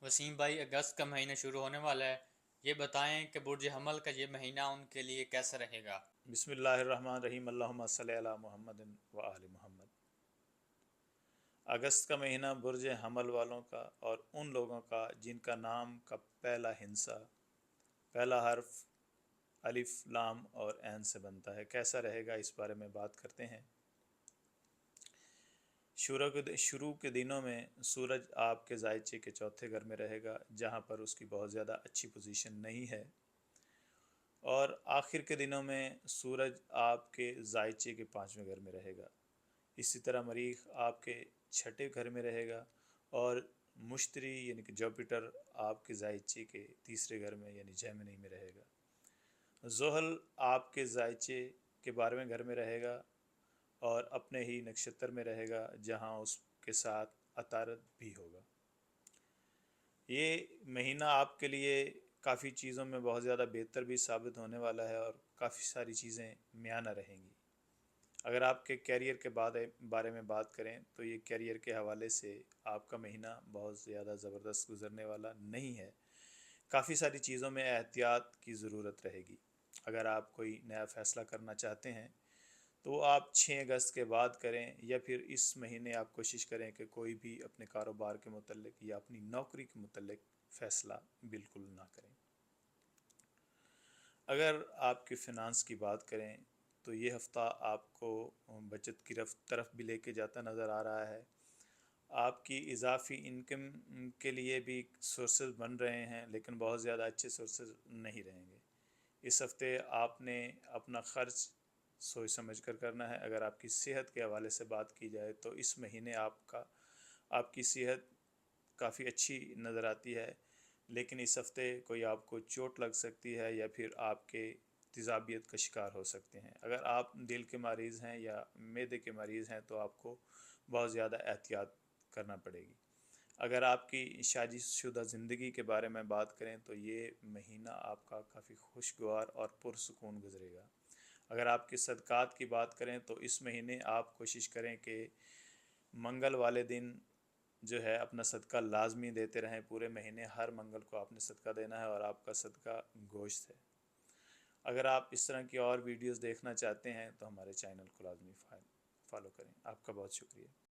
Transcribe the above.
وسیم بھائی، اگست کا مہینہ شروع ہونے والا ہے، یہ بتائیں کہ برج حمل کا یہ مہینہ ان کے لیے کیسا رہے گا؟ بسم اللہ الرحمن الرحیم، اللہم صلی علی محمد و آل محمد۔ اگست کا مہینہ برج حمل والوں کا اور ان لوگوں کا جن کا نام کا پہلا ہندسہ، پہلا حرف الف، لام اور عین سے بنتا ہے، کیسا رہے گا اس بارے میں بات کرتے ہیں۔ شروع کے دنوں میں سورج آپ کے زائچے کے چوتھے گھر میں رہے گا، جہاں پر اس کی بہت زیادہ اچھی پوزیشن نہیں ہے، اور آخر کے دنوں میں سورج آپ کے زائچے کے پانچویں گھر میں رہے گا۔ اسی طرح مریخ آپ کے چھٹے گھر میں رہے گا، اور مشتری یعنی کہ جوپیٹر آپ کے زائچے کے تیسرے گھر میں یعنی جیمنی میں رہے گا۔ زحل آپ کے زائچے کے 12ویں گھر میں رہے گا اور اپنے ہی نکشتر میں رہے گا، جہاں اس کے ساتھ عطارد بھی ہوگا۔ یہ مہینہ آپ کے لیے کافی چیزوں میں بہت زیادہ بہتر بھی ثابت ہونے والا ہے، اور کافی ساری چیزیں میانہ رہیں گی۔ اگر آپ کے کیریئر کے بارے میں بات کریں تو یہ کیریئر کے حوالے سے آپ کا مہینہ بہت زیادہ زبردست گزرنے والا نہیں ہے۔ کافی ساری چیزوں میں احتیاط کی ضرورت رہے گی۔ اگر آپ کوئی نیا فیصلہ کرنا چاہتے ہیں تو آپ 6 اگست کے بعد کریں، یا پھر اس مہینے آپ کوشش کریں کہ کوئی بھی اپنے کاروبار کے متعلق یا اپنی نوکری کے متعلق فیصلہ بالکل نہ کریں۔ اگر آپ کے فنانس کی بات کریں تو یہ ہفتہ آپ کو بچت کی طرف بھی لے کے جاتا نظر آ رہا ہے۔ آپ کی اضافی انکم کے لیے بھی سورسز بن رہے ہیں، لیکن بہت زیادہ اچھے سورسز نہیں رہیں گے۔ اس ہفتے آپ نے اپنا خرچ سوچ سمجھ کر کرنا ہے۔ اگر آپ کی صحت کے حوالے سے بات کی جائے تو اس مہینے آپ کی صحت کافی اچھی نظر آتی ہے، لیکن اس ہفتے کوئی آپ کو چوٹ لگ سکتی ہے یا پھر آپ کے تیزابیت کا شکار ہو سکتے ہیں۔ اگر آپ دل کے مریض ہیں یا معدے کے مریض ہیں تو آپ کو بہت زیادہ احتیاط کرنا پڑے گی۔ اگر آپ کی شادی شدہ زندگی کے بارے میں بات کریں تو یہ مہینہ آپ کا کافی خوشگوار اور پرسکون گزرے گا۔ اگر آپ کے صدقات کی بات کریں تو اس مہینے آپ کوشش کریں کہ منگل والے دن جو ہے اپنا صدقہ لازمی دیتے رہیں۔ پورے مہینے ہر منگل کو آپ نے صدقہ دینا ہے، اور آپ کا صدقہ گوشت ہے۔ اگر آپ اس طرح کی اور ویڈیوز دیکھنا چاہتے ہیں تو ہمارے چینل کو لازمی فالو کریں۔ آپ کا بہت شکریہ۔